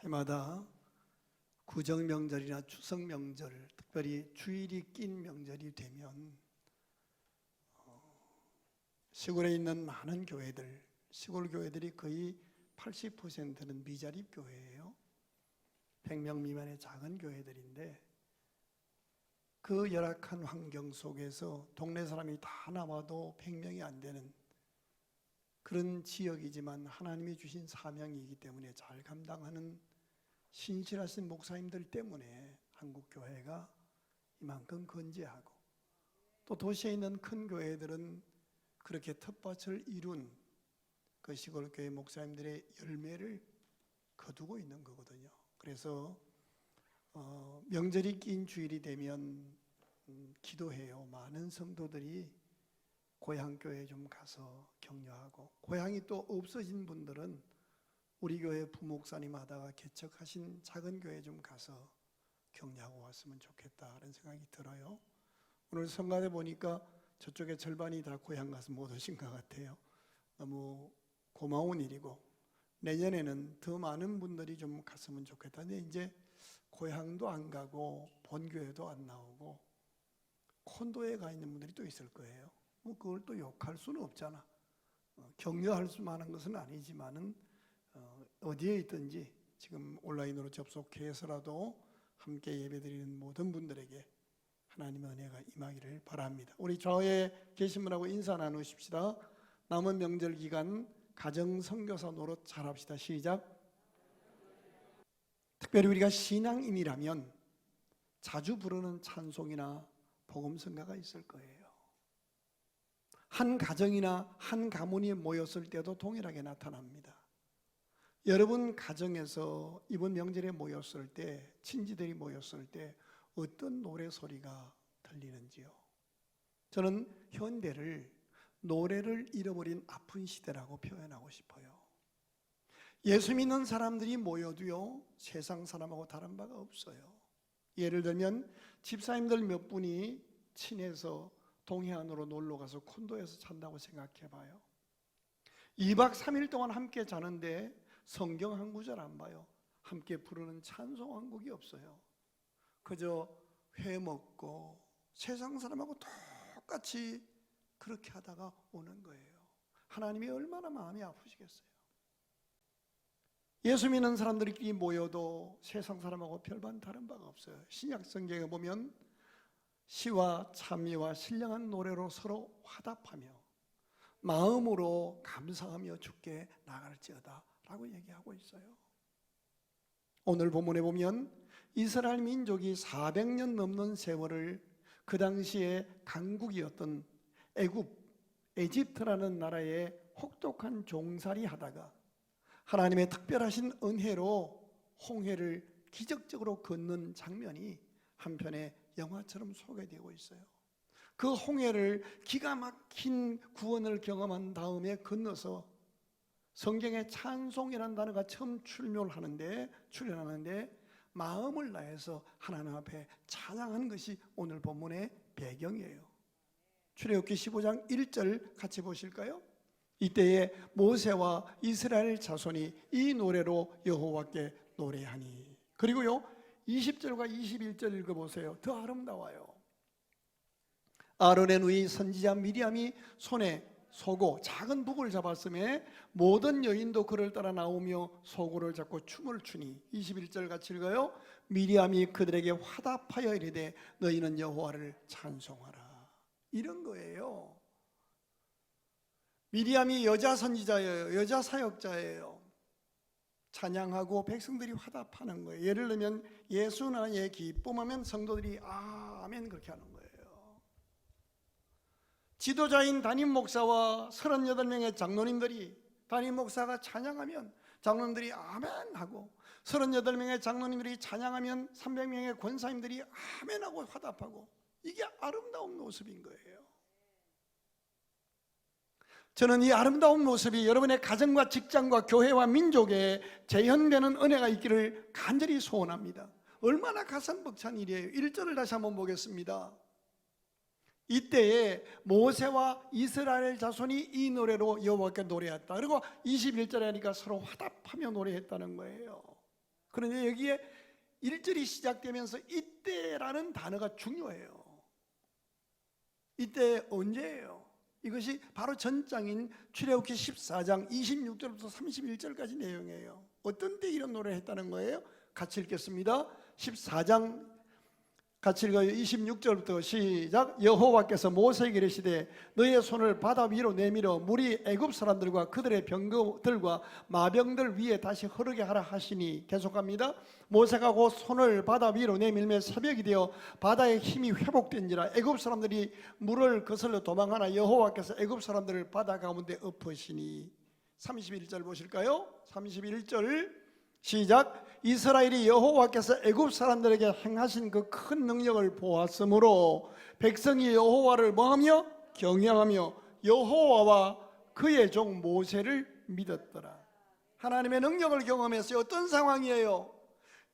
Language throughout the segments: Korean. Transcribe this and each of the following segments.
해마다 구정명절이나 추석명절, 특별히 주일이 낀 명절이 되면 시골에 있는 많은 교회들, 시골 교회들이 거의 80%는 미자립 교회예요. 100명 미만의 작은 교회들인데 그 열악한 환경 속에서 동네 사람이 다 나와도 100명이 안 되는 그런 지역이지만 하나님이 주신 사명이기 때문에 잘 감당하는 신실하신 목사님들 때문에 한국교회가 이만큼 건재하고, 또 도시에 있는 큰 교회들은 그렇게 텃밭을 이룬 그 시골교회 목사님들의 열매를 거두고 있는 거거든요. 그래서 명절이 낀 주일이 되면 기도해요. 많은 성도들이 고향교회에 좀 가서 격려하고, 고향이 또 없어진 분들은 우리 교회 부목사님 하다가 개척하신 작은 교회에 좀 가서 격려하고 왔으면 좋겠다는 생각이 들어요. 오늘 성가대 보니까 저쪽에 절반이 다 고향 가서 못 오신 것 같아요. 너무 고마운 일이고, 내년에는 더 많은 분들이 좀 갔으면 좋겠다. 근데 이제 고향도 안 가고 본교회도 안 나오고 콘도에 가 있는 분들이 또 있을 거예요. 뭐 그걸 또 욕할 수는 없잖아. 격려할 수만한 것은 아니지만은 어디에 있든지 지금 온라인으로 접속해서라도 함께 예배드리는 모든 분들에게 하나님의 은혜가 임하기를 바랍니다. 우리 좌우에 계신 분하고 인사 나누십시다. 남은 명절 기간 가정 선교사 노릇 잘합시다. 시작. 특별히 우리가 신앙인이라면 자주 부르는 찬송이나 복음성가가 있을 거예요. 한 가정이나 한 가문이 모였을 때도 동일하게 나타납니다. 여러분 가정에서 이번 명절에 모였을 때, 친지들이 모였을 때 어떤 노래 소리가 들리는지요? 저는 현대를 노래를 잃어버린 아픈 시대라고 표현하고 싶어요. 예수 믿는 사람들이 모여도요, 세상 사람하고 다른 바가 없어요. 예를 들면 집사님들 몇 분이 친해서 동해안으로 놀러가서 콘도에서 잔다고 생각해 봐요. 2박 3일 동안 함께 자는데 성경 한 구절 안 봐요. 함께 부르는 찬송 한 곡이 없어요. 그저 회 먹고 세상 사람하고 똑같이 그렇게 하다가 오는 거예요. 하나님이 얼마나 마음이 아프시겠어요. 예수 믿는 사람들끼리 모여도 세상 사람하고 별반 다른 바가 없어요. 신약 성경에 보면 시와 찬미와 신령한 노래로 서로 화답하며 마음으로 감사하며 주께 나갈지어다 라고 얘기하고 있어요. 오늘 본문에 보면 이스라엘 민족이 400년 넘는 세월을 그 당시에 강국이었던 에집트라는 나라에 혹독한 종살이 하다가 하나님의 특별하신 은혜로 홍해를 기적적으로 걷는 장면이 한편의 영화처럼 소개되고 있어요. 그 홍해를 기가 막힌 구원을 경험한 다음에 건너서 성경에 찬송이라는 단어가 처음 출연하는데 마음을 다해서 하나님 앞에 찬양하는 것이 오늘 본문의 배경이에요. 출애굽기 15장 1절 같이 보실까요? 이때에 모세와 이스라엘 자손이 이 노래로 여호와께 노래하니. 그리고요 20절과 21절 읽어보세요. 더 아름다워요. 아론의 누이 선지자 미리암이 손에 소고 작은 북을 잡았음에 모든 여인도 그를 따라 나오며 소고를 잡고 춤을 추니. 21절 같이 읽어요. 미리암이 그들에게 화답하여 이르되 너희는 여호와를 찬송하라. 이런 거예요. 미리암이 여자 선지자예요. 여자 사역자예요. 찬양하고 백성들이 화답하는 거예요. 예를 들면 예수나의 기쁨하면 성도들이 아멘 그렇게 하는 거예요. 지도자인 담임 목사와 38명의 장로님들이, 담임 목사가 찬양하면 장로님들이 아멘 하고, 38명의 장로님들이 찬양하면 300명의 권사님들이 아멘 하고 화답하고, 이게 아름다운 모습인 거예요. 저는 이 아름다운 모습이 여러분의 가정과 직장과 교회와 민족에 재현되는 은혜가 있기를 간절히 소원합니다. 얼마나 가슴 벅찬 일이에요. 1절을 다시 한번 보겠습니다. 이때에 모세와 이스라엘 자손이 이 노래로 여호와께 노래했다. 그리고 21절에 하니까 서로 화답하며 노래했다는 거예요. 그런데 여기에 1절이 시작되면서 이때라는 단어가 중요해요. 이때 언제예요? 이것이 바로 전장인 출애굽기 14장 26절부터 31절까지 내용이에요. 어떤 때 이런 노래를 했다는 거예요? 같이 읽겠습니다. 14장 같이 읽어요. 26절부터 시작. 여호와께서 모세에게 이르시되 너의 손을 바다 위로 내밀어 물이 애굽 사람들과 그들의 병거들과 마병들 위에 다시 흐르게 하라 하시니, 계속합니다. 모세가 곧 손을 바다 위로 내밀며 새벽이 되어 바다의 힘이 회복된지라 애굽 사람들이 물을 거슬러 도망하나 여호와께서 애굽 사람들을 바다 가운데 엎으시니. 31절 보실까요? 31절 시작. 이스라엘이 여호와께서 애굽 사람들에게 행하신 그 큰 능력을 보았으므로 백성이 여호와를 뭐하며? 경외하며 여호와와 그의 종 모세를 믿었더라. 하나님의 능력을 경험했어요. 어떤 상황이에요?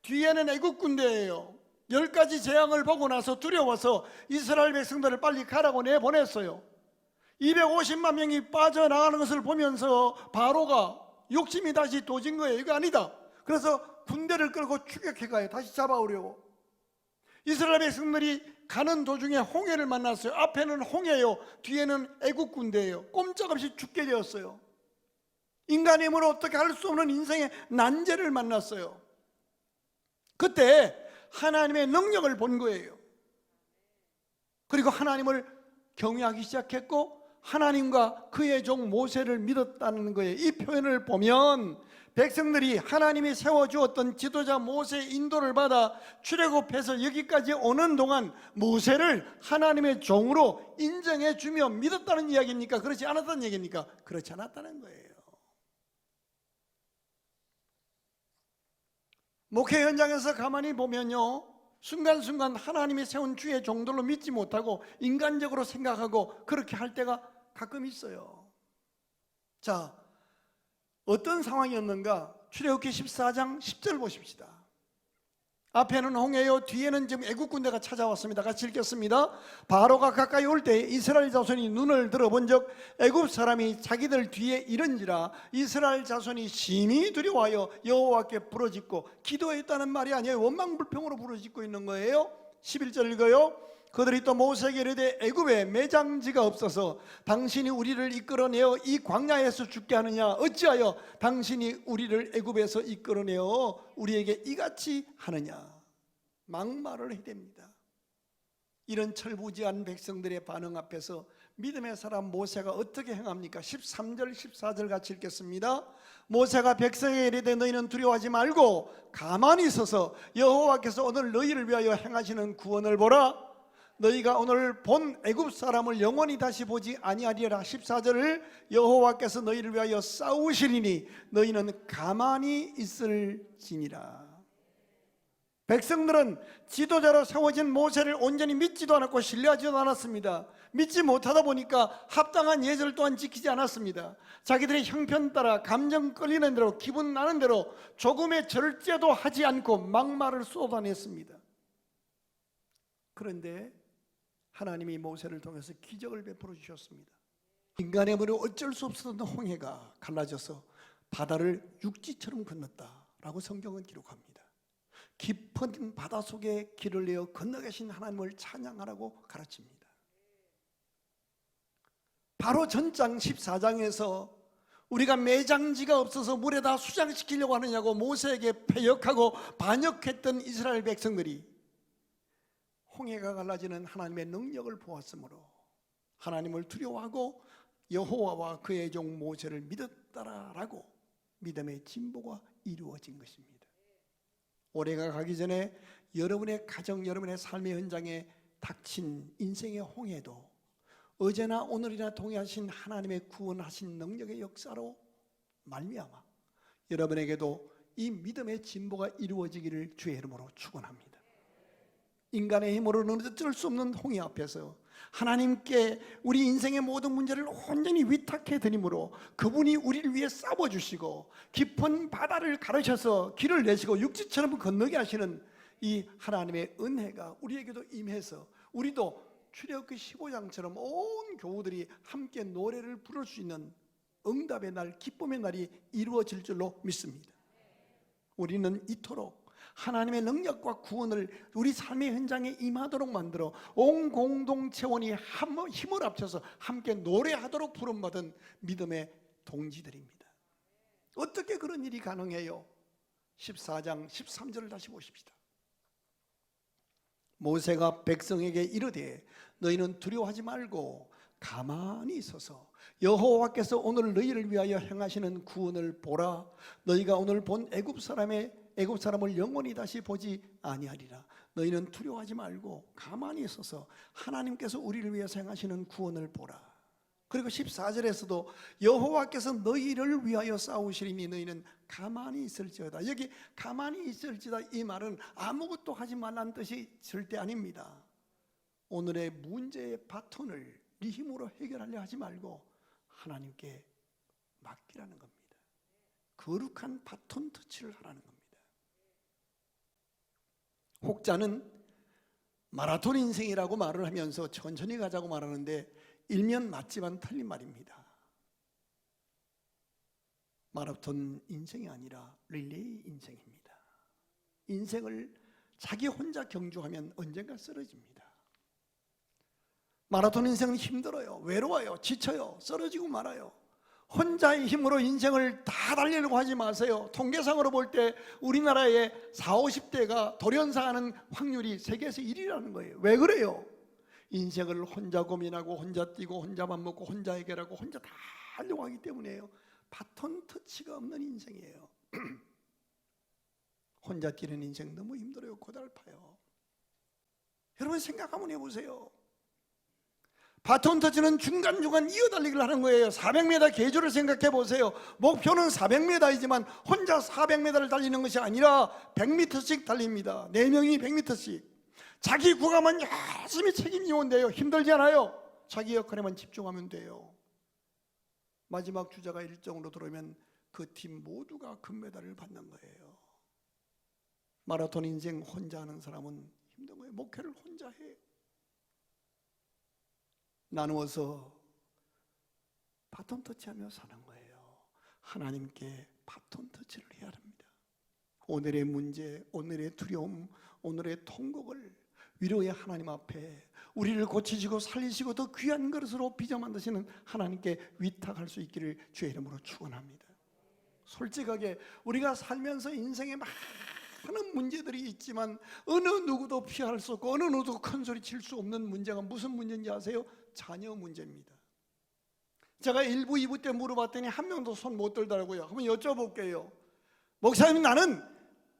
뒤에는 애굽 군대예요. 10가지 재앙을 보고 나서 두려워서 이스라엘 백성들을 빨리 가라고 내보냈어요. 250만 명이 빠져나가는 것을 보면서 바로가 욕심이 다시 도진 거예요. 이거 아니다. 그래서 군대를 끌고 추격해가요. 다시 잡아오려고. 이스라엘 백성들이 가는 도중에 홍해를 만났어요. 앞에는 홍해요, 뒤에는 애국 군대예요. 꼼짝없이 죽게 되었어요. 인간의 힘으로 어떻게 할 수 없는 인생의 난제를 만났어요. 그때 하나님의 능력을 본 거예요. 그리고 하나님을 경외하기 시작했고 하나님과 그의 종 모세를 믿었다는 거예요. 이 표현을 보면 백성들이 하나님이 세워주었던 지도자 모세의 인도를 받아 출애굽해서 여기까지 오는 동안 모세를 하나님의 종으로 인정해 주며 믿었다는 이야기입니까? 그렇지 않았다는 얘기입니까? 그렇지 않았다는 거예요. 목회 현장에서 가만히 보면요, 순간순간 하나님이 세운 주의 종들로 믿지 못하고 인간적으로 생각하고 그렇게 할 때가 가끔 있어요. 자, 어떤 상황이었는가? 출애굽기 14장 10절 보십시다. 앞에는 홍해요, 뒤에는 지금 애국 군대가 찾아왔습니다. 같이 읽겠습니다. 바로가 가까이 올 때 이스라엘 자손이 눈을 들어본 적 애국 사람이 자기들 뒤에 이른지라 이스라엘 자손이 심히 두려워하여 여호와께 부르짖고 기도했다는 말이 아니에요. 원망불평으로 부르짖고 있는 거예요. 11절 읽어요. 그들이 또 모세에게 이르되 애굽에 매장지가 없어서 당신이 우리를 이끌어내어 이 광야에서 죽게 하느냐? 어찌하여 당신이 우리를 애굽에서 이끌어내어 우리에게 이같이 하느냐? 막말을 해댑니다. 이런 철부지한 백성들의 반응 앞에서 믿음의 사람 모세가 어떻게 행합니까? 13절 14절 같이 읽겠습니다. 모세가 백성에게 이르되 너희는 두려워하지 말고 가만히 있어서 여호와께서 오늘 너희를 위하여 행하시는 구원을 보라. 너희가 오늘 본 애굽 사람을 영원히 다시 보지 아니하리라. 14절을 여호와께서 너희를 위하여 싸우시리니 너희는 가만히 있을지니라. 백성들은 지도자로 세워진 모세를 온전히 믿지도 않았고 신뢰하지도 않았습니다. 믿지 못하다 보니까 합당한 예절 또한 지키지 않았습니다. 자기들의 형편 따라 감정 끌리는 대로 기분 나는 대로 조금의 절제도 하지 않고 막말을 쏟아냈습니다. 그런데 하나님이 모세를 통해서 기적을 베풀어 주셨습니다. 인간의 머리로 어쩔 수 없었던 홍해가 갈라져서 바다를 육지처럼 건넜다라고 성경은 기록합니다. 깊은 바다 속에 길을 내어 건너 계신 하나님을 찬양하라고 가르칩니다. 바로 전장 14장에서 우리가 매장지가 없어서 물에다 수장시키려고 하느냐고 모세에게 패역하고 반역했던 이스라엘 백성들이 홍해가 갈라지는 하나님의 능력을 보았으므로 하나님을 두려워하고 여호와와 그의 종 모세를 믿었다라고 믿음의 진보가 이루어진 것입니다. 올해가 가기 전에 여러분의 가정, 여러분의 삶의 현장에 닥친 인생의 홍해도 어제나 오늘이나 동의하신 하나님의 구원하신 능력의 역사로 말미암아 여러분에게도 이 믿음의 진보가 이루어지기를 주의 이름으로 축원합니다. 인간의 힘으로는 어쩔 수 없는 홍해 앞에서 하나님께 우리 인생의 모든 문제를 온전히 위탁해 드림으로 그분이 우리를 위해 싸워주시고 깊은 바다를 가르셔서 길을 내시고 육지처럼 건너게 하시는 이 하나님의 은혜가 우리에게도 임해서 우리도 출애굽기 15장처럼 온 교우들이 함께 노래를 부를 수 있는 응답의 날, 기쁨의 날이 이루어질 줄로 믿습니다. 우리는 이토록 하나님의 능력과 구원을 우리 삶의 현장에 임하도록 만들어 온 공동체원이 힘을 합쳐서 함께 노래하도록 부름받은 믿음의 동지들입니다. 어떻게 그런 일이 가능해요? 14장 13절을 다시 보십시다. 모세가 백성에게 이르되 너희는 두려워하지 말고 가만히 있어서 여호와께서 오늘 너희를 위하여 행하시는 구원을 보라. 너희가 오늘 본 애굽 사람을 영원히 다시 보지 아니하리라. 너희는 두려워하지 말고 가만히 있어서 하나님께서 우리를 위해서 행하시는 구원을 보라. 그리고 14절에서도 여호와께서 너희를 위하여 싸우시리니 너희는 가만히 있을지어다. 여기 가만히 있을지어다 이 말은 아무것도 하지 말라는 뜻이 절대 아닙니다. 오늘의 문제의 바톤을 네 힘으로 해결하려 하지 말고 하나님께 맡기라는 겁니다. 거룩한 바톤 터치를 하라는 겁니다. 혹자는 마라톤 인생이라고 말을 하면서 천천히 가자고 말하는데 일면 맞지만 틀린 말입니다. 마라톤 인생이 아니라 릴레이 인생입니다. 인생을 자기 혼자 경주하면 언젠가 쓰러집니다. 마라톤 인생은 힘들어요. 외로워요. 지쳐요. 쓰러지고 말아요. 혼자의 힘으로 인생을 다 달리려고 하지 마세요. 통계상으로 볼 때 우리나라의 40, 50대가 돌연사하는 확률이 세계에서 1위라는 거예요. 왜 그래요? 인생을 혼자 고민하고 혼자 뛰고 혼자 밥 먹고 혼자 해결하고 혼자 다 하려고 하기 때문에요. 바톤 터치가 없는 인생이에요. 혼자 뛰는 인생 너무 힘들어요. 고달파요. 여러분 생각 한번 해보세요. 바톤 터치는 중간중간 이어달리기를 하는 거예요. 400m 계주를 생각해 보세요. 목표는 400m이지만 혼자 400m를 달리는 것이 아니라 100m씩 달립니다. 4명이 100m씩. 자기 구간만 열심히 책임지면 돼요. 힘들지 않아요. 자기 역할에만 집중하면 돼요. 마지막 주자가 일정으로 들어오면 그 팀 모두가 금메달을 받는 거예요. 마라톤 인생 혼자 하는 사람은 힘든 거예요. 목표를 혼자 해. 나누어서 바톤 터치하며 사는 거예요. 하나님께 바톤 터치를 해야 합니다. 오늘의 문제, 오늘의 두려움, 오늘의 통곡을 위로의 하나님 앞에 우리를 고치시고 살리시고 더 귀한 것으로 빚어 만드시는 하나님께 위탁할 수 있기를 주의 이름으로 축원합니다. 솔직하게 우리가 살면서 인생에 많은 문제들이 있지만 어느 누구도 피할 수 없고 어느 누구도 큰 소리 칠 수 없는 문제가 무슨 문제인지 아세요? 자녀 문제입니다. 제가 1부, 2부 때 물어봤더니 한 명도 손 못 들더라고요. 한번 여쭤볼게요. 목사님, 나는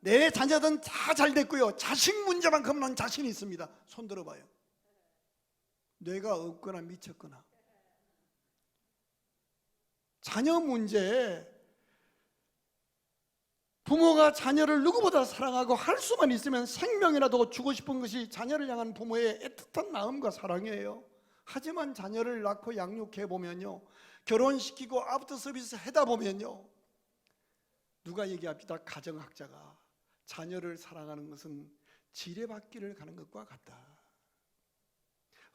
내 자녀들은 다 잘 됐고요. 자식 문제만큼 난 자신이 있습니다. 손 들어봐요. 뇌가 없거나 미쳤거나. 자녀 문제, 부모가 자녀를 누구보다 사랑하고 할 수만 있으면 생명이라도 주고 싶은 것이 자녀를 향한 부모의 애틋한 마음과 사랑이에요. 하지만 자녀를 낳고 양육해 보면요, 결혼시키고 아프터 서비스 하다 보면요, 누가 얘기합니다. 가정학자가 자녀를 사랑하는 것은 지뢰받기를 가는 것과 같다.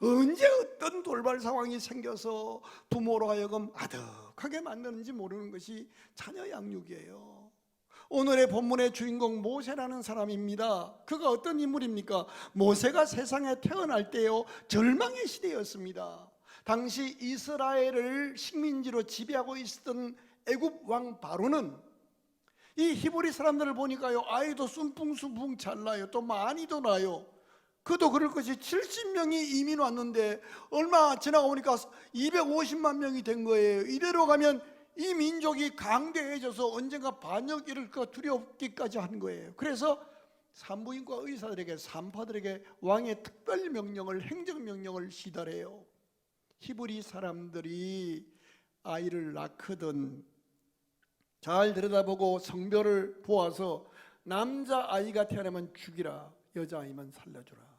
언제 어떤 돌발 상황이 생겨서 부모로 하여금 아득하게 만드는지 모르는 것이 자녀 양육이에요. 오늘의 본문의 주인공 모세라는 사람입니다. 그가 어떤 인물입니까? 모세가 세상에 태어날 때요, 절망의 시대였습니다. 당시 이스라엘을 식민지로 지배하고 있었던 애굽 왕 바로는 이 히브리 사람들을 보니까요, 아이도 순풍순풍 잘 나요. 또 많이도 나요. 그도 그럴 것이 70명이 이민 왔는데 얼마 지나가 보니까 250만 명이 된 거예요. 이대로 가면 이 민족이 강대해져서 언젠가 반역이 이를까 두렵기까지 한 거예요. 그래서 산부인과 의사들에게, 산파들에게 왕의 특별 명령을, 행정명령을 시달해요. 히브리 사람들이 아이를 낳거든 잘 들여다보고 성별을 보아서 남자아이가 태어나면 죽이라, 여자아이만 살려주라.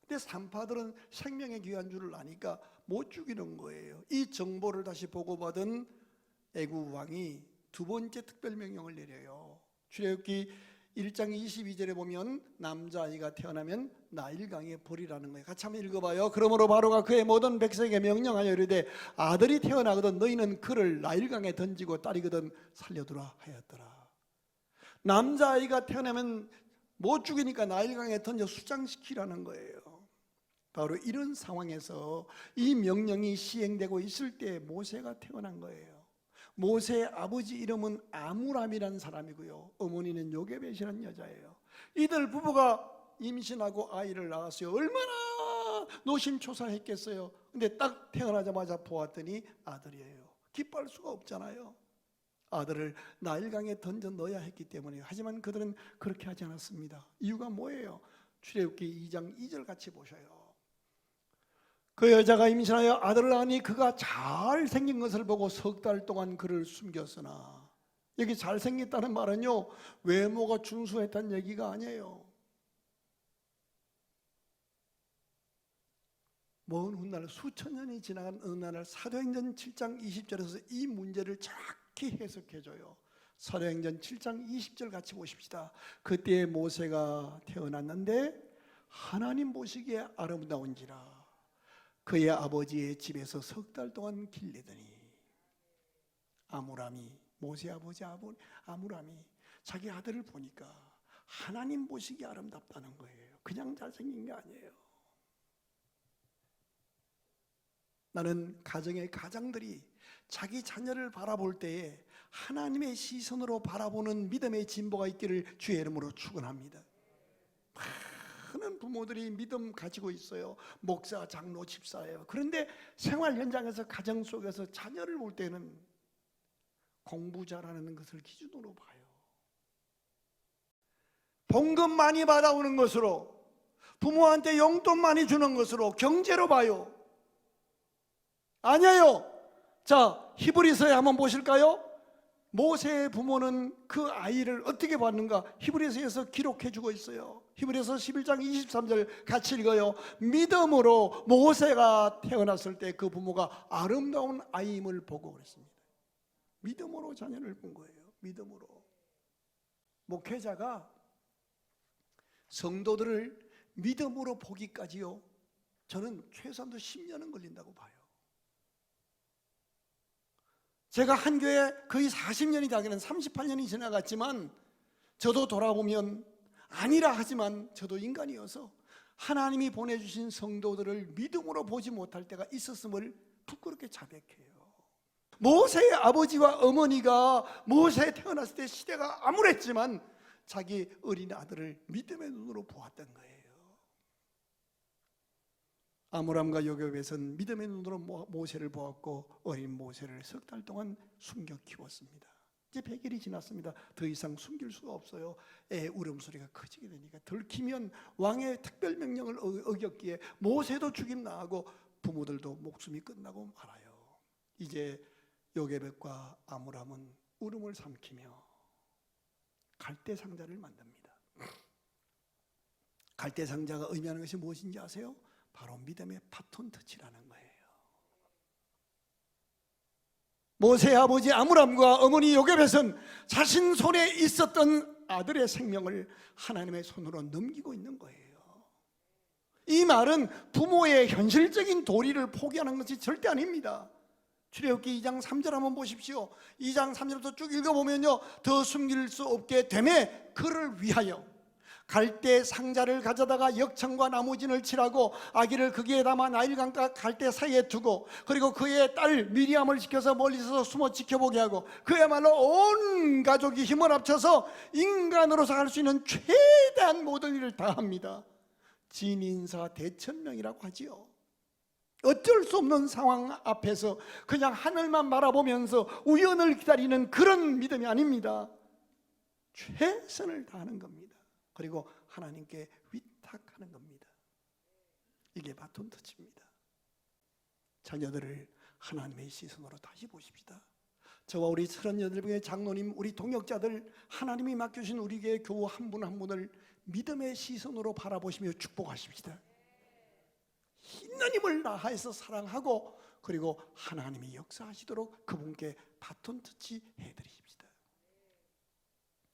근데 산파들은 생명의 귀한 줄을 아니까 못 죽이는 거예요. 이 정보를 다시 보고받은 애굽 왕이 두 번째 특별명령을 내려요. 출애굽기 1장 22절에 보면 남자아이가 태어나면 나일강에 버리라는 거예요. 같이 한번 읽어봐요. 그러므로 바로가 그의 모든 백성에게 명령하여 이르되 아들이 태어나거든 너희는 그를 나일강에 던지고 딸이거든 살려두라 하였더라. 남자아이가 태어나면 못 죽이니까 나일강에 던져 수장시키라는 거예요. 바로 이런 상황에서 이 명령이 시행되고 있을 때 모세가 태어난 거예요. 모세의 아버지 이름은 아므람이라는 사람이고요, 어머니는 요게벳이라는 여자예요. 이들 부부가 임신하고 아이를 낳았어요. 얼마나 노심초사했겠어요. 근데 딱 태어나자마자 보았더니 아들이에요. 기뻐할 수가 없잖아요. 아들을 나일강에 던져 넣어야 했기 때문에. 하지만 그들은 그렇게 하지 않았습니다. 이유가 뭐예요? 출애굽기 2장 2절 같이 보셔요. 그 여자가 임신하여 아들을 낳으니 그가 잘생긴 것을 보고 3달 동안 그를 숨겼으나, 여기 잘생겼다는 말은요, 외모가 준수했다는 얘기가 아니에요. 먼 훗날 수천 년이 지나간 어느 날 사도행전 7장 20절에서 이 문제를 정확히 해석해줘요. 사도행전 7장 20절 같이 보십시다. 그때 모세가 태어났는데 하나님 보시기에 아름다운지라 그의 아버지의 집에서 3달 동안 길르더니. 아므람이, 모세 아버지 아므람이 자기 아들을 보니까 하나님 보시기에 아름답다는 거예요. 그냥 잘생긴 게 아니에요. 나는 가정의 가장들이 자기 자녀를 바라볼 때에 하나님의 시선으로 바라보는 믿음의 진보가 있기를 주의 이름으로 축원합니다. 많은 부모들이 믿음 가지고 있어요. 목사, 장로, 집사예요. 그런데 생활 현장에서, 가정 속에서 자녀를 볼 때는 공부 잘하는 것을 기준으로 봐요. 봉급 많이 받아오는 것으로, 부모한테 용돈 많이 주는 것으로, 경제로 봐요. 아니에요. 자, 히브리서에 한번 보실까요? 모세의 부모는 그 아이를 어떻게 봤는가 히브리서에서 기록해주고 있어요. 히브리서 11장 23절 같이 읽어요. 믿음으로 모세가 태어났을 때 그 부모가 아름다운 아이임을 보고 그랬습니다. 믿음으로 자녀를 본 거예요. 믿음으로. 목회자가 성도들을 믿음으로 보기까지요, 저는 최소한도 10년은 걸린다고 봐요. 제가 한 교회 거의 40년이 되기는 38년이 지나갔지만, 저도 돌아보면 아니라 하지만 저도 인간이어서 하나님이 보내주신 성도들을 믿음으로 보지 못할 때가 있었음을 부끄럽게 자백해요. 모세의 아버지와 어머니가 모세 태어났을 때 시대가 암울했지만 자기 어린 아들을 믿음의 눈으로 보았던 거예요. 아므람과 요게벳은 믿음의 눈으로 모세를 보았고 어린 모세를 3달 동안 숨겨 키웠습니다. 이제 100일이 지났습니다. 더 이상 숨길 수가 없어요. 애 울음소리가 커지게 되니까 들키면 왕의 특별 명령을 어겼기에 모세도 죽임 당하고 부모들도 목숨이 끝나고 말아요. 이제 요게벳과 아므람은 울음을 삼키며 갈대 상자를 만듭니다. 갈대 상자가 의미하는 것이 무엇인지 아세요? 바로 믿음의 바톤 터치라는 거예요. 모세의 아버지 아므람과 어머니 요게벳은 자신 손에 있었던 아들의 생명을 하나님의 손으로 넘기고 있는 거예요. 이 말은 부모의 현실적인 도리를 포기하는 것이 절대 아닙니다. 출애굽기 2장 3절 한번 보십시오. 2장 3절부터 쭉 읽어보면요, 더 숨길 수 없게 되매 그를 위하여 갈대 상자를 가져다가 역청과 나무진을 칠하고 아기를 거기에 담아 나일강과 갈대 사이에 두고, 그리고 그의 딸 미리암을 시켜서 멀리서 숨어 지켜보게 하고, 그야말로 온 가족이 힘을 합쳐서 인간으로서 할 수 있는 최대한 모든 일을 다 합니다. 진인사 대천명이라고 하지요. 어쩔 수 없는 상황 앞에서 그냥 하늘만 바라보면서 우연을 기다리는 그런 믿음이 아닙니다. 최선을 다하는 겁니다. 그리고 하나님께 위탁하는 겁니다. 이게 바톤 터치입니다. 자녀들을 하나님의 시선으로 다시 보십시다. 저와 우리 38명의 장로님, 우리 동역자들, 하나님이 맡겨주신 우리 교회 교우 한 분 한 분을 믿음의 시선으로 바라보시며 축복하십시다. 있는 힘을 다해서 사랑하고, 그리고 하나님이 역사하시도록 그분께 바톤 터치 해드리십시다.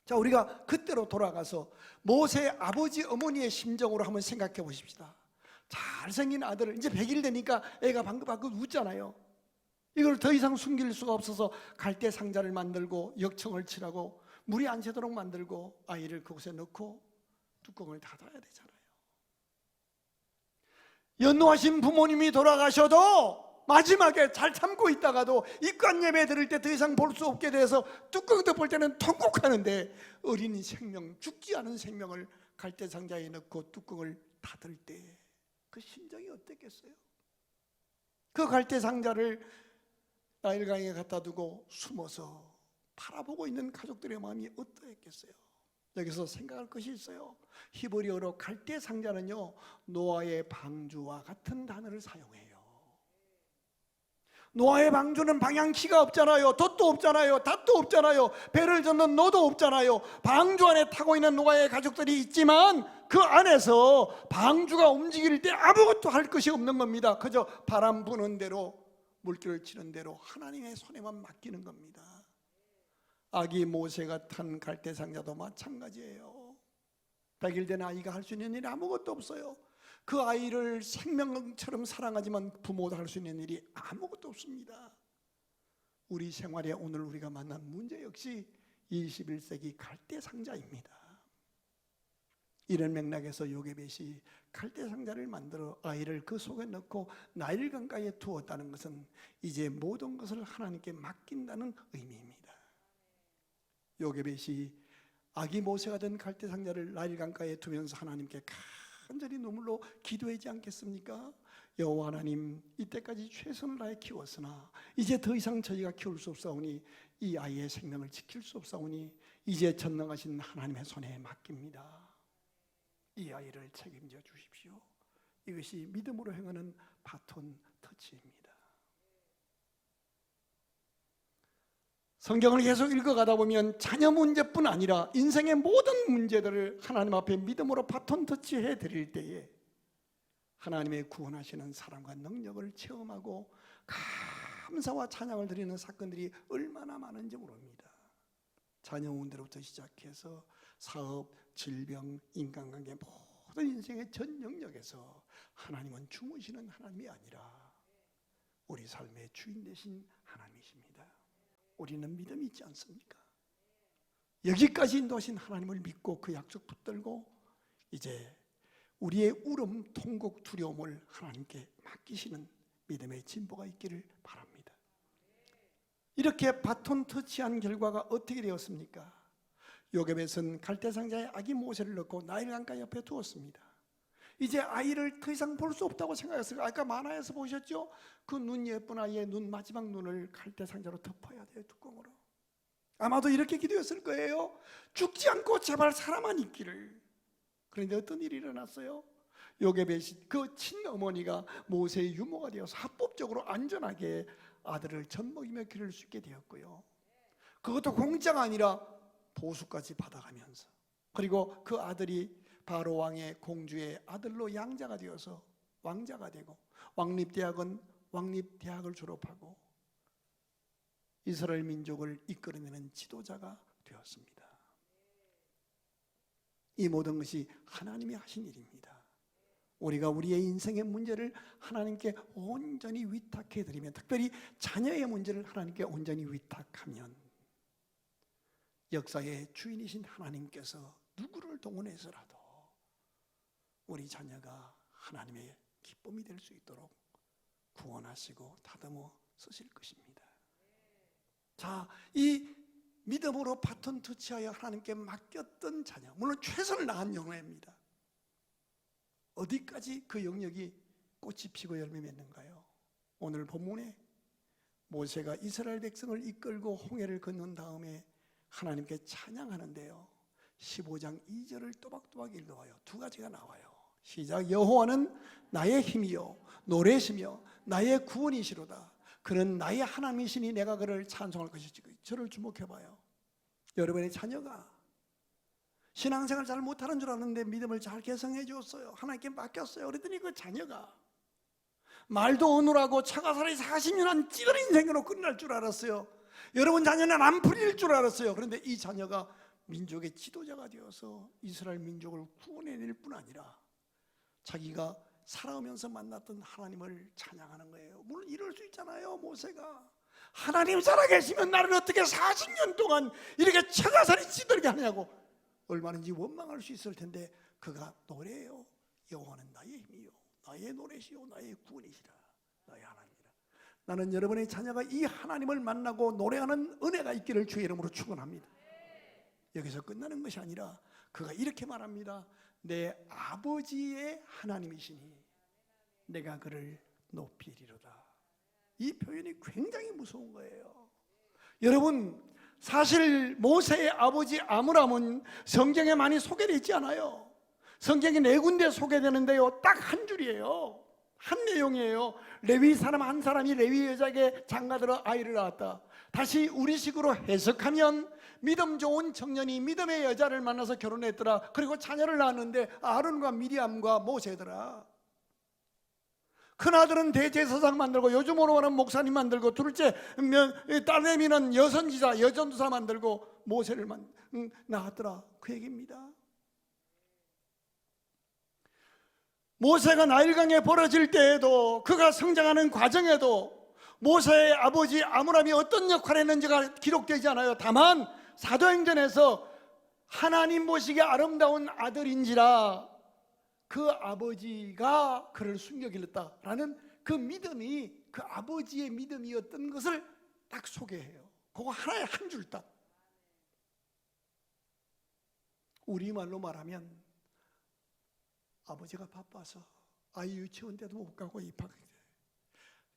자, 우리가 그때로 돌아가서 모세의 아버지 어머니의 심정으로 한번 생각해 보십시다. 잘생긴 아들을, 이제 100일 되니까 애가 방긋방긋 웃잖아요. 이걸 더 이상 숨길 수가 없어서 갈대 상자를 만들고 역청을 칠하고 물이 안 새도록 만들고 아이를 그곳에 넣고 뚜껑을 닫아야 되잖아요. 연로하신 부모님이 돌아가셔도 마지막에 잘 참고 있다가도 입관 예배 드릴 때 더 이상 볼 수 없게 돼서 뚜껑 덮을 때는 통곡하는데, 어린 생명, 죽지 않은 생명을 갈대상자에 넣고 뚜껑을 닫을 때 그 심정이 어땠겠어요? 그 갈대상자를 나일강에 갖다 두고 숨어서 바라보고 있는 가족들의 마음이 어떠했겠어요? 여기서 생각할 것이 있어요. 히브리어로 갈대상자는요, 노아의 방주와 같은 단어를 사용해요. 노아의 방주는 방향키가 없잖아요. 돛도 없잖아요. 닷도 없잖아요. 배를 젓는 노도 없잖아요. 방주 안에 타고 있는 노아의 가족들이 있지만 그 안에서 방주가 움직일 때 아무것도 할 것이 없는 겁니다. 그저 바람 부는 대로, 물결을 치는 대로 하나님의 손에만 맡기는 겁니다. 아기 모세가 탄 갈대상자도 마찬가지예요. 100일 된 아이가 할 수 있는 일이 아무것도 없어요. 그 아이를 생명처럼 사랑하지만 부모도 할 수 있는 일이 아무것도 없습니다. 우리 생활에 오늘 우리가 만난 문제 역시 21세기 갈대상자입니다. 이런 맥락에서 요게벳이 갈대상자를 만들어 아이를 그 속에 넣고 나일 강가에 두었다는 것은 이제 모든 것을 하나님께 맡긴다는 의미입니다. 요게벳이 아기 모세가 된 갈대상자를 나일 강가에 두면서 하나님께 간절히 눈물로 기도하지 않겠습니까? 여호와 하나님, 이때까지 최선을 다해 키웠으나 이제 더 이상 저희가 키울 수 없사오니 이 아이의 생명을 지킬 수 없사오니 이제 전능하신 하나님의 손에 맡깁니다. 이 아이를 책임져 주십시오. 이것이 믿음으로 행하는 바톤 터치입니다. 성경을 계속 읽어가다 보면 자녀 문제뿐 아니라 인생의 모든 문제들을 하나님 앞에 믿음으로 바톤 터치해 드릴 때에 하나님의 구원하시는 사랑과 능력을 체험하고 감사와 찬양을 드리는 사건들이 얼마나 많은지 모릅니다. 자녀 문제로부터 시작해서 사업, 질병, 인간관계 모든 인생의 전 영역에서 하나님은 주무시는 하나님이 아니라 우리 삶의 주인 되신 하나님이십니다. 우리는 믿음이 있지 않습니까? 여기까지 인도하신 하나님을 믿고 그 약속 붙들고 이제 우리의 울음, 통곡, 두려움을 하나님께 맡기시는 믿음의 진보가 있기를 바랍니다. 이렇게 바톤 터치한 결과가 어떻게 되었습니까? 요게벳은 갈대상자에 아기 모세를 넣고 나일 강가 옆에 두었습니다. 이제 아이를 더 이상 볼 수 없다고 생각했어요. 아까 만화에서 보셨죠? 그 눈 예쁜 아이의 눈, 마지막 눈을 갈대상자로 덮어야 돼요, 뚜껑으로. 아마도 이렇게 기도했을 거예요. 죽지 않고 제발 살아만 있기를. 그런데 어떤 일이 일어났어요? 요게벳이 그 친어머니가 모세의 유모가 되어서 합법적으로 안전하게 아들을 젖먹이며 기를 수 있게 되었고요. 그것도 공짜가 아니라 보수까지 받아가면서, 그리고 그 아들이 바로 왕의 공주의 아들로 양자가 되어서 왕자가 되고 왕립대학은 왕립대학을 졸업하고 이스라엘 민족을 이끌어내는 지도자가 되었습니다. 이 모든 것이 하나님이 하신 일입니다. 우리가 우리의 인생의 문제를 하나님께 온전히 위탁해드리면, 특별히 자녀의 문제를 하나님께 온전히 위탁하면 역사의 주인이신 하나님께서 누구를 동원해서라도 우리 자녀가 하나님의 기쁨이 될 수 있도록 구원하시고 다듬어 쓰실 것입니다. 자, 이 믿음으로 바톤 터치하여 하나님께 맡겼던 자녀, 물론 최선을 다한 영예입니다. 어디까지 그 영역이 꽃이 피고 열매 맺는가요? 오늘 본문에 모세가 이스라엘 백성을 이끌고 홍해를 건넌 다음에 하나님께 찬양하는데요, 15장 2절을 또박또박 읽어봐요. 두 가지가 나와요. 시작. 여호와는 나의 힘이요 노래시며 나의 구원이시로다. 그는 나의 하나님이시니 내가 그를 찬송할 것이지. 저를 주목해봐요. 여러분의 자녀가 신앙생활 잘 못하는 줄 알았는데 믿음을 잘 개성해 줬어요. 하나님께 맡겼어요. 그랬더니 그 자녀가 말도 어눌하고 차가살이 40년 한 찌그러 인생으로 끝날 줄 알았어요. 여러분 자녀는 안 풀릴 줄 알았어요. 그런데 이 자녀가 민족의 지도자가 되어서 이스라엘 민족을 구원해낼 뿐 아니라 자기가 살아오면서 만났던 하나님을 찬양하는 거예요. 물론 이럴 수 있잖아요. 모세가 하나님 살아계시면 나를 어떻게 40년 동안 이렇게 처가살이 찌들게 하냐고 얼마든지 원망할 수 있을 텐데 그가 노래해요. 여호와는 나의 힘이요 나의 노래시요 나의 구원이시라 나의 하나님이라. 나는 여러분의 자녀가 이 하나님을 만나고 노래하는 은혜가 있기를 주의 이름으로 축원합니다. 여기서 끝나는 것이 아니라 그가 이렇게 말합니다. 내 아버지의 하나님이시니 내가 그를 높이리로다. 이 표현이 굉장히 무서운 거예요. 여러분, 사실 모세의 아버지 아므람은 성경에 많이 소개되어 있지 않아요. 성경에 4군데 소개되는데요, 딱 한 줄이에요. 한 내용이에요. 레위 사람 한 사람이 레위 여자에게 장가들어 아이를 낳았다. 다시 우리식으로 해석하면 믿음 좋은 청년이 믿음의 여자를 만나서 결혼했더라. 그리고 자녀를 낳았는데 아론과 미리암과 모세더라. 큰아들은 대제사장 만들고 요즘으로 말하는 목사님 만들고 둘째 딸내미는 여선지사 여전도사 만들고 모세를 낳았더라. 그 얘기입니다. 모세가 나일강에 벌어질 때에도 그가 성장하는 과정에도 모세의 아버지 아므람이 어떤 역할을 했는지가 기록되지 않아요. 다만 사도행전에서 하나님 보시기에 아름다운 아들인지라 그 아버지가 그를 숨겨길렀다라는 그 믿음이 그 아버지의 믿음이었던 것을 딱 소개해요. 그거 하나의 한 줄 딱. 우리말로 말하면 아버지가 바빠서 아이 유치원 때도 못 가고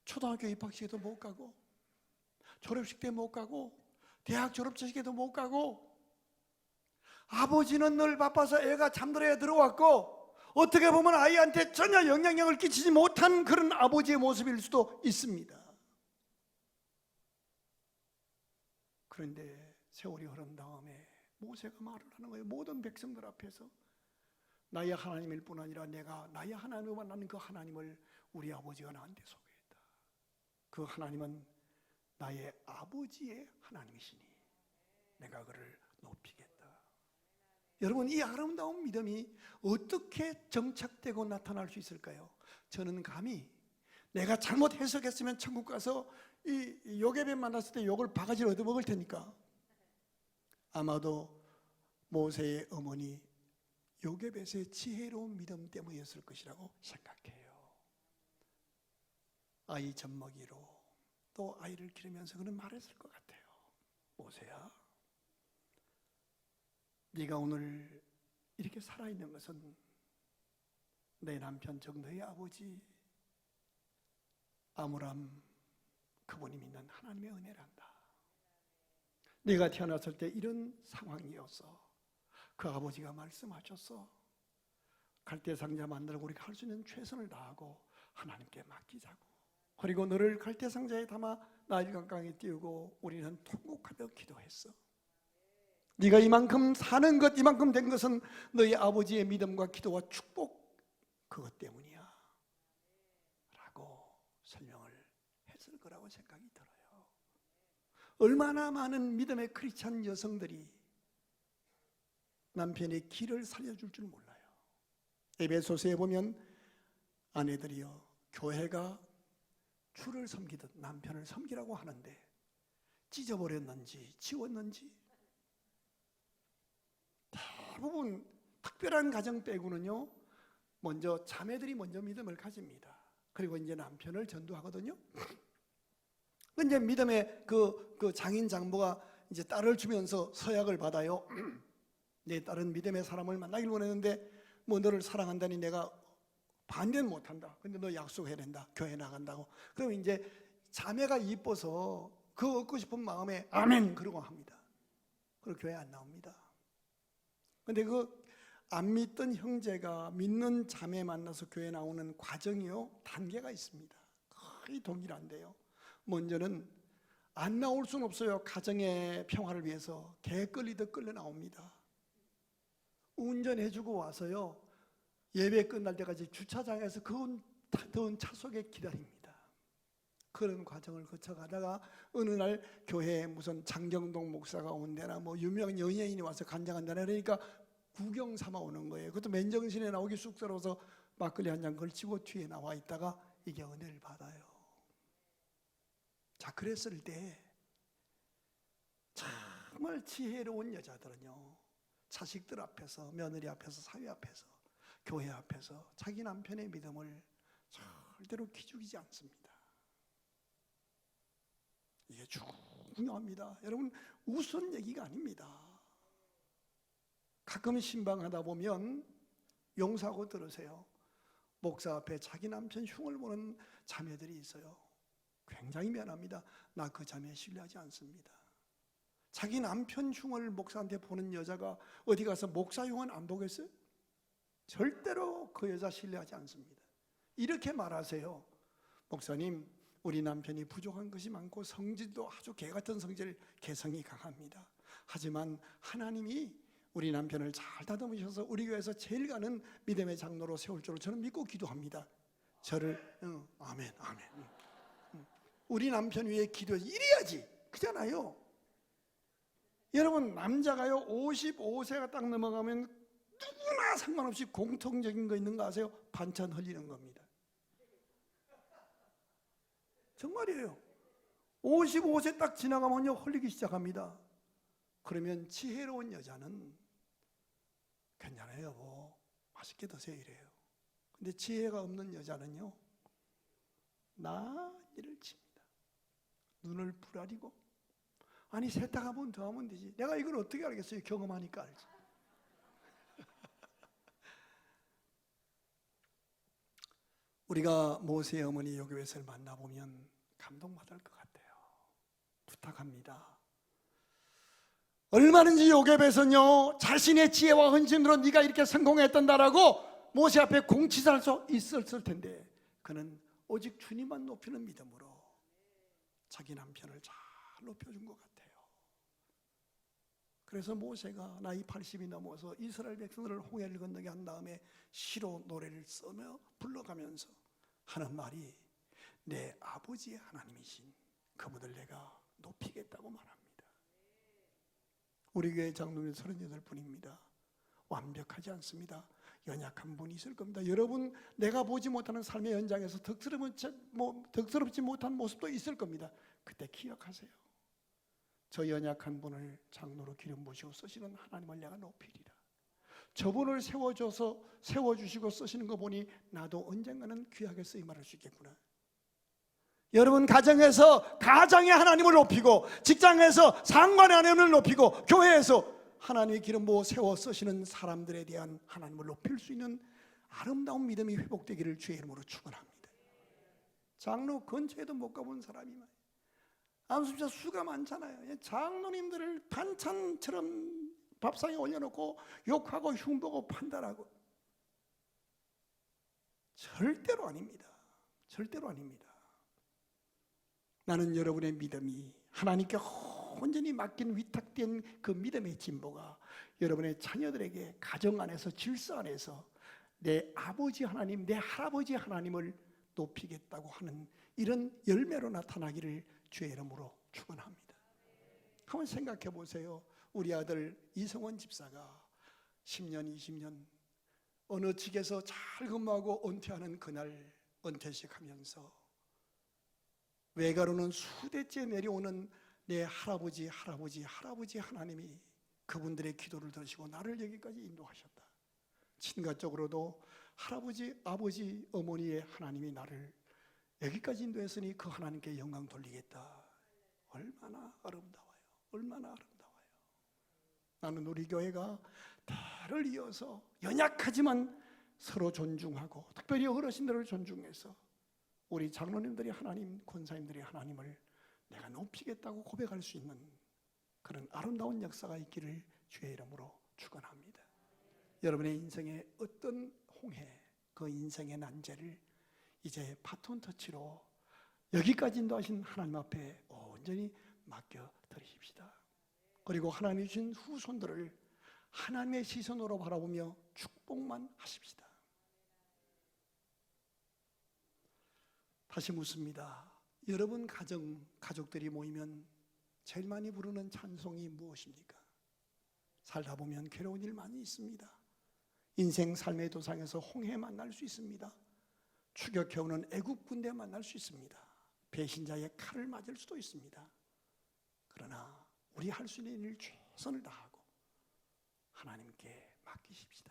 초등학교 입학식에도 못 가고 졸업식 때 못 가고 대학 졸업식에도 못 가고 아버지는 늘 바빠서 애가 잠들어야 들어왔고 어떻게 보면 아이한테 전혀 영향력을 끼치지 못한 그런 아버지의 모습일 수도 있습니다. 그런데 세월이 흐른 다음에 모세가 말을 하는 거예요. 모든 백성들 앞에서 나의 하나님일 뿐 아니라 내가 나의 하나님을 만나는 그 하나님을 우리 아버지가 나한테 소개했다. 그 하나님은 나의 아버지의 하나님이시니 내가 그를 높이겠다. 여러분, 이 아름다운 믿음이 어떻게 정착되고 나타날 수 있을까요? 저는 감히 내가 잘못 해석했으면 천국 가서 이 요게벳 만났을 때 욕을 바가지로 얻어먹을 테니까 아마도 모세의 어머니 요게벳의 지혜로운 믿음 때문이었을 것이라고 생각해요. 아이 젖먹이로 또 아이를 기르면서 그는 말했을 것 같아요. 모세야, 네가 오늘 이렇게 살아있는 것은 내 남편 정너의 아버지 아므람 그분이 믿는 하나님의 은혜란다. 네가 태어났을 때 이런 상황이었어. 그 아버지가 말씀하셨어. 갈대상자 만들고 우리가 할 수 있는 최선을 다하고 하나님께 맡기자고. 그리고 너를 갈대상자에 담아 나일강가에 띄우고 우리는 통곡하며 기도했어. 네가 이만큼 사는 것, 이만큼 된 것은 너희 아버지의 믿음과 기도와 축복 그것 때문이야 라고 설명을 했을 거라고 생각이 들어요. 얼마나 많은 믿음의 크리스찬 여성들이 남편의 길을 살려줄 줄 몰라요. 에베소서에 보면 아내들이여 교회가 주를 섬기듯 남편을 섬기라고 하는데 찢어버렸는지 지웠는지 대부분 특별한 가정 빼고는요 먼저 자매들이 먼저 믿음을 가집니다. 그리고 이제 남편을 전도하거든요. 이제 믿음의 그 장인 장모가 이제 딸을 주면서 서약을 받아요. 내 딸은 믿음의 사람을 만나길 원했는데 뭐 너를 사랑한다니 내가 반대는 못한다. 근데 너 약속해야 된다. 교회 나간다고. 그럼 이제 자매가 이뻐서 그 얻고 싶은 마음에 아멘 그러고 합니다. 그리고 교회 안 나옵니다. 근데 그 안 믿던 형제가 믿는 자매 만나서 교회 나오는 과정이요 단계가 있습니다. 거의 동일한데요. 먼저는 안 나올 수는 없어요. 가정의 평화를 위해서 개 끌리듯 끌려 나옵니다. 운전해주고 와서요 예배 끝날 때까지 주차장에서 그 더운 차 속에 기다립니다. 그런 과정을 거쳐가다가 어느 날 교회에 무슨 장경동 목사가 온대나 뭐 유명한 연예인이 와서 간장한다나 그러니까 구경 삼아 오는 거예요. 그것도 맨정신에 나오기 쑥스러워서 막걸리 한 잔 걸치고 뒤에 나와 있다가 이게 은혜를 받아요. 자, 그랬을 때 정말 지혜로운 여자들은요, 자식들 앞에서, 며느리 앞에서, 사위 앞에서, 교회 앞에서 자기 남편의 믿음을 절대로 기죽이지 않습니다. 이게 중요합니다. 여러분, 우스운 얘기가 아닙니다. 가끔 신방하다 보면 용서하고 들으세요. 목사 앞에 자기 남편 흉을 보는 자매들이 있어요. 굉장히 미안합니다. 나 그 자매 신뢰하지 않습니다. 자기 남편 흉을 목사한테 보는 여자가 어디 가서 목사 흉은 안 보겠어요? 절대로 그 여자 신뢰하지 않습니다. 이렇게 말하세요. 목사님, 우리 남편이 부족한 것이 많고 성질도 아주 개같은 성질, 개성이 강합니다. 하지만 하나님이 우리 남편을 잘 다듬으셔서 우리 교회에서 제일 가는 믿음의 장로로 세울 줄을 저는 믿고 기도합니다. 저를 아멘, 아멘. 우리 남편 위해 기도해서 이래야지, 그잖아요. 여러분, 남자가요 55세가 딱 넘어가면 누구나 상관없이 공통적인 거 있는 거 아세요? 반찬 흘리는 겁니다. 정말이에요. 55세 딱 지나가면요 흘리기 시작합니다. 그러면 지혜로운 여자는 괜찮아요 여보, 맛있게 드세요 이래요. 근데 지혜가 없는 여자는요 난리를 칩니다. 눈을 부라리고, 아니 세탁 한번 더 하면 되지, 내가 이걸 어떻게 알겠어요? 경험하니까 알지. 우리가 모세의 어머니 요게벳을 만나보면 감동받을 것 같아요. 부탁합니다. 얼마든지 요게벳은요 자신의 지혜와 헌신으로 네가 이렇게 성공했단다라고 모세 앞에 공치할 수 있었을 텐데, 그는 오직 주님만 높이는 믿음으로 자기 남편을 잘 높여준 것 같아요. 그래서 모세가 나이 80이 넘어서 이스라엘 백성들을 홍해를 건너게 한 다음에 시로 노래를 쓰며 불러가면서 하는 말이, 내 아버지의 하나님이신 그분을 내가 높이겠다고 말합니다. 우리 교회 장로님 38분입니다. 완벽하지 않습니다. 연약한 분이 있을 겁니다. 여러분, 내가 보지 못하는 삶의 현장에서 덕스럽지 못한 모습도 있을 겁니다. 그때 기억하세요. 저 연약한 분을 장로로 기름 부으시고 쓰시는 하나님을 내가 높이리라. 저분을 세워주시고 쓰시는 거 보니 나도 언젠가는 귀하게 쓰임받을 수 있겠구나. 여러분, 가정에서 가정의 하나님을 높이고, 직장에서 상관의 하나님을 높이고, 교회에서 하나님의 기름 부어 세워 쓰시는 사람들에 대한 하나님을 높일 수 있는 아름다운 믿음이 회복되기를 주의 이름으로 축원합니다. 장로 근처에도 못 가본 사람이 많아요. 진짜 수가 많잖아요. 장로님들을 반찬처럼 밥상에 올려놓고 욕하고 흉보고 판단하고. 절대로 아닙니다. 절대로 아닙니다. 나는 여러분의 믿음이 하나님께 온전히 맡긴 위탁된 그 믿음의 진보가 여러분의 자녀들에게 가정 안에서, 질서 안에서 내 아버지 하나님, 내 할아버지 하나님을 높이겠다고 하는 이런 열매로 나타나기를 주의 이름으로 축원합니다. 한번 생각해 보세요. 우리 아들 이성원 집사가 10년, 20년 어느 직에서 잘 근무하고 은퇴하는 그날 은퇴식 하면서 외가로는 수대째 내려오는 내 할아버지 하나님이 그분들의 기도를 들으시고 나를 여기까지 인도하셨다. 친가적으로도 할아버지, 아버지, 어머니의 하나님이 나를 여기까지 인도했으니 그 하나님께 영광 돌리겠다. 얼마나 아름다워요. 얼마나 아름다워요. 나는 우리 교회가 대를 이어서 연약하지만 서로 존중하고, 특별히 어르신들을 존중해서 우리 장로님들이 하나님, 권사님들이 하나님을 내가 높이겠다고 고백할 수 있는 그런 아름다운 역사가 있기를 주의 이름으로 축원합니다. 여러분의 인생에 어떤 홍해, 그 인생의 난제를 이제 바톤 터치로 여기까지 인도하신 하나님 앞에 온전히 맡겨 드리십시다. 그리고 하나님 주신 후손들을 하나님의 시선으로 바라보며 축복만 하십시다. 다시 묻습니다. 여러분 가족들이 모이면 제일 많이 부르는 찬송이 무엇입니까? 살다 보면 괴로운 일 많이 있습니다. 인생 삶의 도상에서 홍해 만날 수 있습니다. 추격해오는 애국 군대 만날 수 있습니다. 배신자의 칼을 맞을 수도 있습니다. 그러나 우리 할 수 있는 일 최선을 다하고 하나님께 맡기십시다.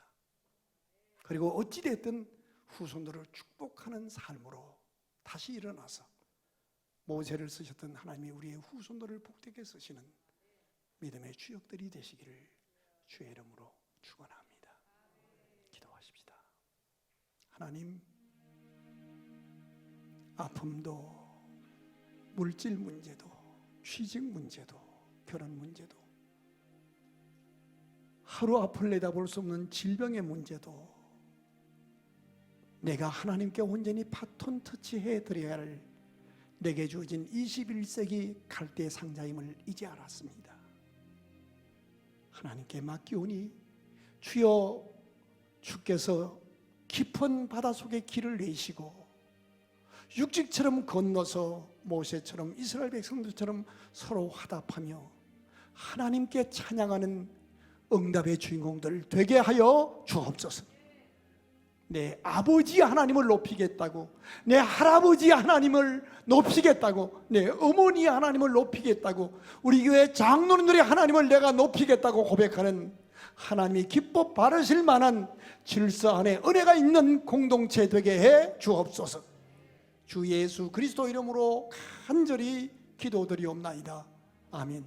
그리고 어찌됐든 후손들을 축복하는 삶으로 다시 일어나서 모세를 쓰셨던 하나님이 우리의 후손들을 복되게 쓰시는 믿음의 주역들이 되시기를 주의 이름으로 축원합니다. 기도하십시다. 하나님, 아픔도 물질 문제도 취직 문제도 결혼 문제도 하루 앞을 내다볼 수 없는 질병의 문제도 내가 하나님께 온전히 바톤 터치해 드려야 할 내게 주어진 21세기 갈대 상자임을 이제 알았습니다. 하나님께 맡기오니 주여, 주께서 깊은 바닷속에 길을 내시고 육직처럼 건너서 모세처럼 이스라엘 백성들처럼 서로 화답하며 하나님께 찬양하는 응답의 주인공들 되게 하여 주옵소서. 내 아버지 하나님을 높이겠다고, 내 할아버지 하나님을 높이겠다고, 내 어머니 하나님을 높이겠다고, 우리 교회 장로님들의 하나님을 내가 높이겠다고 고백하는 하나님이 기뻐 바르실 만한 질서 안에 은혜가 있는 공동체 되게 해 주옵소서. 주 예수 그리스도 이름으로 간절히 기도드리옵나이다. 아멘.